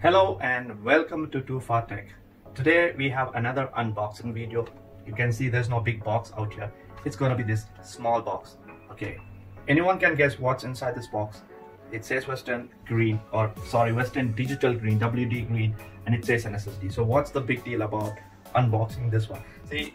Hello and welcome to Too Far Tech. Today we have another unboxing video. You can see there's no big box out here. It's gonna be this small box. Okay, anyone can guess what's inside this box. It says Western Digital Green, WD Green, and it says an SSD. So what's the big deal about unboxing this one? See,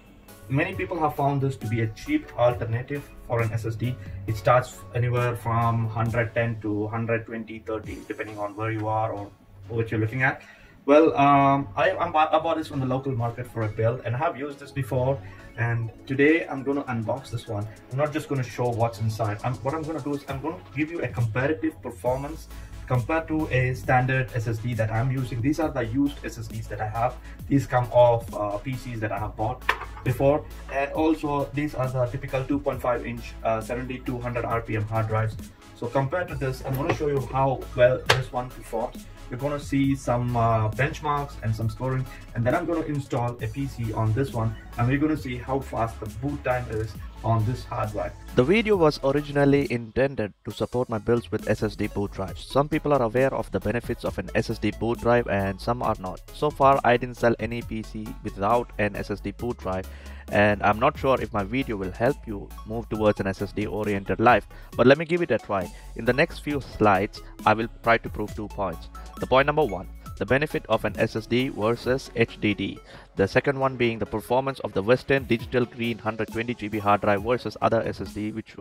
many people have found this to be a cheap alternative for an SSD. It starts anywhere from 110 to 120, 30, depending on where you are or what you're looking at. Well, I bought this from the local market for a build, and I have used this before. And today I'm going to unbox this one. I'm not just going to show what's inside. What I'm going to do is I'm going to give you a comparative performance compared to a standard SSD that I'm using. These are the used SSDs that I have. These come off PCs that I have bought before, and also these are the typical 2.5-inch 7200 RPM hard drives. So compared to this, I'm going to show you how well this one performs. You're going to see some benchmarks and some scoring, and then I'm going to install a PC on this one, and we're going to see how fast the boot time is on this hard drive. The video was originally intended to support my builds with SSD boot drives. Some people are aware of the benefits of an SSD boot drive and some are not. So far I didn't sell any PC without an SSD boot drive, and I'm not sure if my video will help you move towards an SSD oriented life, but let me give it a try. In the next few slides I will try to prove 2 points. The point number 1, the benefit of an SSD versus HDD. The second one being the performance of the Western Digital Green 120GB hard drive versus other SSD which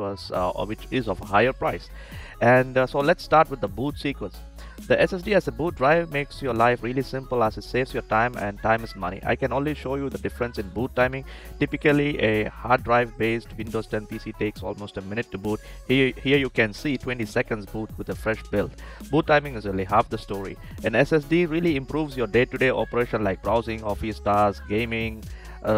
is of a higher price. And so let's start with the boot sequence. The SSD as a boot drive makes your life really simple as it saves your time, and time is money. I can only show you the difference in boot timing. Typically a hard drive based Windows 10 PC takes almost a minute to boot. Here you can see 20 seconds boot with a fresh build. Boot timing is only half the story. An SSD really improves your day-to-day operation like browsing, office tasks, gaming,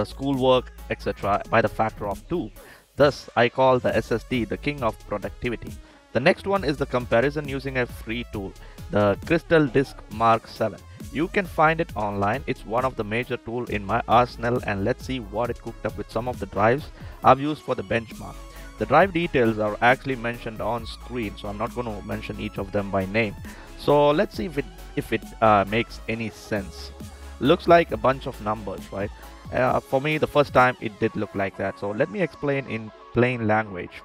schoolwork, etc. by the factor of 2. Thus I call the SSD the king of productivity. The next one is the comparison using a free tool, the Crystal Disk Mark 7. You can find it online. It's one of the major tools in my arsenal, and let's see what it cooked up with some of the drives I've used for the benchmark. The drive details are actually mentioned on screen, so I'm not going to mention each of them by name. So let's see if it makes any sense. Looks like a bunch of numbers, right? For me, the first time it did look like that. So let me explain in plain language.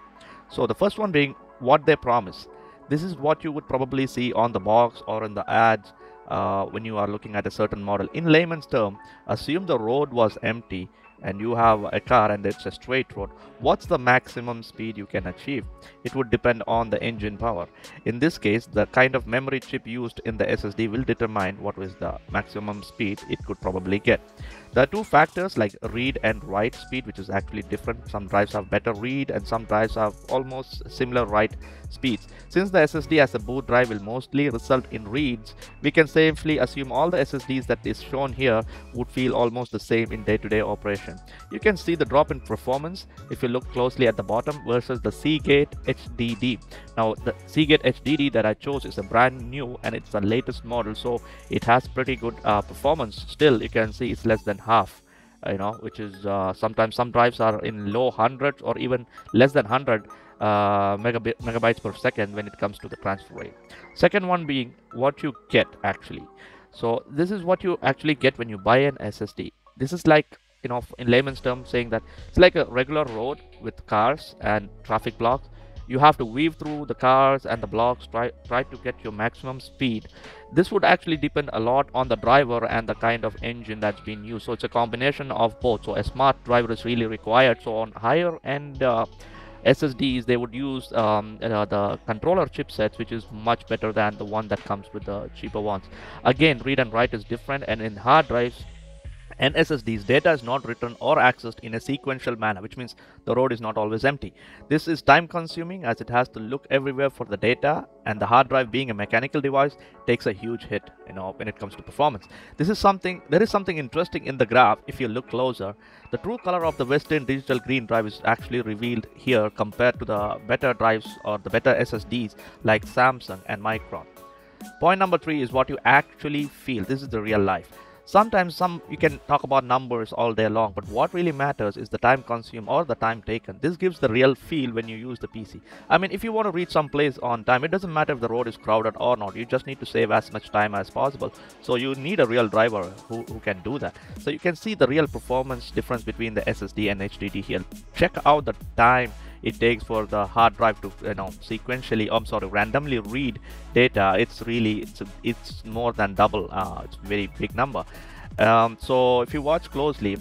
So the first one being what they promise. This is what you would probably see on the box or in the ads when you are looking at a certain model. In layman's term, assume the road was empty and you have a car and it's a straight road. What's the maximum speed you can achieve? It would depend on the engine power. In this case, the kind of memory chip used in the SSD will determine what is the maximum speed it could probably get. There are 2 factors like read and write speed, which is actually different. Some drives have better read and some drives have almost similar write speeds. Since the SSD as a boot drive will mostly result in reads, we can safely assume all the SSDs that is shown here would feel almost the same in day-to-day operation. You can see the drop in performance if you look closely at the bottom versus the Seagate HDD. Now the Seagate HDD that I chose is a brand new and it's the latest model, so it has pretty good performance. Still, you can see it's less than half, which is sometimes some drives are in low hundreds or even less than 100 megabytes per second when it comes to the transfer rate. Second one being what you get actually. So this is what you actually get when you buy an SSD. This is like, in layman's terms, saying that it's like a regular road with cars and traffic blocks. You have to weave through the cars and the blocks, try to get your maximum speed. This would actually depend a lot on the driver and the kind of engine that's been used. So it's a combination of both. So a smart driver is really required. So on higher end SSDs, they would use the controller chipsets, which is much better than the one that comes with the cheaper ones. Again, read and write is different, and in hard drives and SSDs, data is not written or accessed in a sequential manner, which means the road is not always empty. This is time consuming as it has to look everywhere for the data, and the hard drive being a mechanical device takes a huge hit when it comes to performance. There is something interesting in the graph. If you look closer, the true color of the Western Digital Green drive is actually revealed here compared to the better drives or the better SSDs like Samsung and Micron. Point number 3 is what you actually feel. This is the real life. Sometimes you can talk about numbers all day long, but what really matters is the time consumed or the time taken. This gives the real feel when you use the PC. I mean, if you want to reach some place on time, it doesn't matter if the road is crowded or not. You just need to save as much time as possible. So you need a real driver who can do that. So you can see the real performance difference between the SSD and HDD here. Check out the time it takes for the hard drive to randomly read data. It's more than double. It's a very big number. So if you watch closely,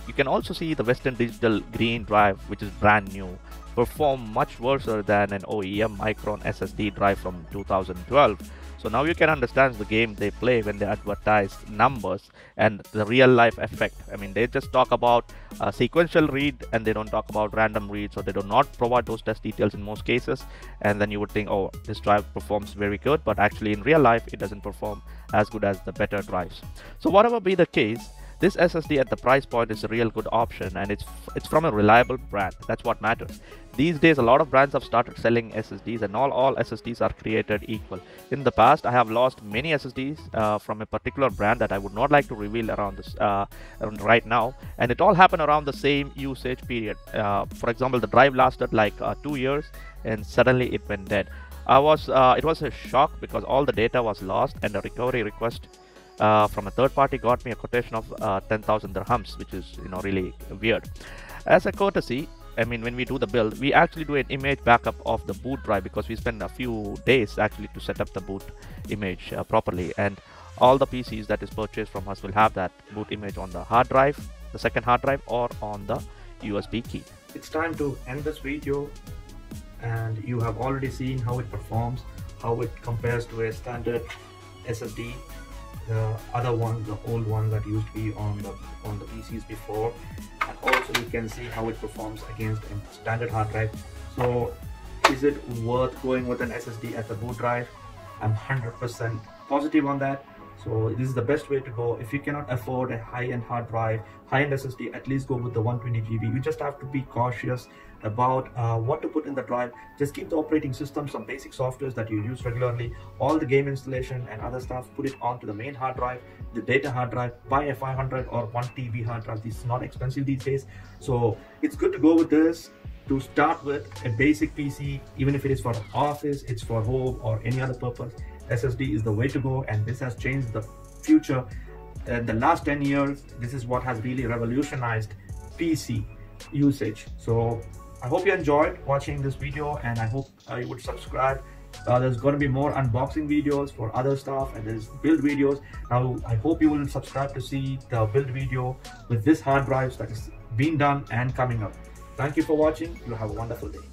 you can also see the Western Digital Green drive, which is brand new, perform much worse than an OEM Micron SSD drive from 2012. So now you can understand the game they play when they advertise numbers and the real life effect. I mean, they just talk about sequential read and they don't talk about random read, so they do not provide those test details in most cases. And then you would think, oh, this drive performs very good, but actually in real life it doesn't perform as good as the better drives. So whatever be the case, this SSD at the price point is a real good option, and it's from a reliable brand. That's what matters. These days, a lot of brands have started selling SSDs, and all SSDs are created equal. In the past, I have lost many SSDs from a particular brand that I would not like to reveal around this right now, and it all happened around the same usage period. For example, the drive lasted like 2 years, and suddenly it went dead. It was a shock because all the data was lost, and a recovery request from a third party got me a quotation of 10,000 dirhams, which is really weird. As a courtesy, I mean, when we do the build, we actually do an image backup of the boot drive because we spend a few days actually to set up the boot image properly, and all the PCs that is purchased from us will have that boot image on the hard drive, the second hard drive, or on the USB key. It's time to end this video, and you have already seen how it performs, how it compares to a standard SSD, the other one, the old one that used to be on the PCs before, and also you can see how it performs against a standard hard drive. So is it worth going with an SSD at the boot drive? I'm 100% positive on that. So this is the best way to go. If you cannot afford a high-end hard drive, high-end SSD, at least go with the 120GB. You just have to be cautious about what to put in the drive. Just keep the operating system, some basic softwares that you use regularly, all the game installation and other stuff, put it onto the main hard drive, the data hard drive. Buy a 500 or 1 TB hard drive. This is not expensive these days. So it's good to go with this to start with a basic PC, even if it is for office, it's for home or any other purpose. SSD is the way to go, and this has changed the future. The last 10 years, this is what has really revolutionized PC usage. So I hope you enjoyed watching this video, and I hope you would subscribe. There's going to be more unboxing videos for other stuff, and there's build videos. Now I hope you will subscribe to see the build video with this hard drives that is being done and coming up. Thank you for watching. You have a wonderful day.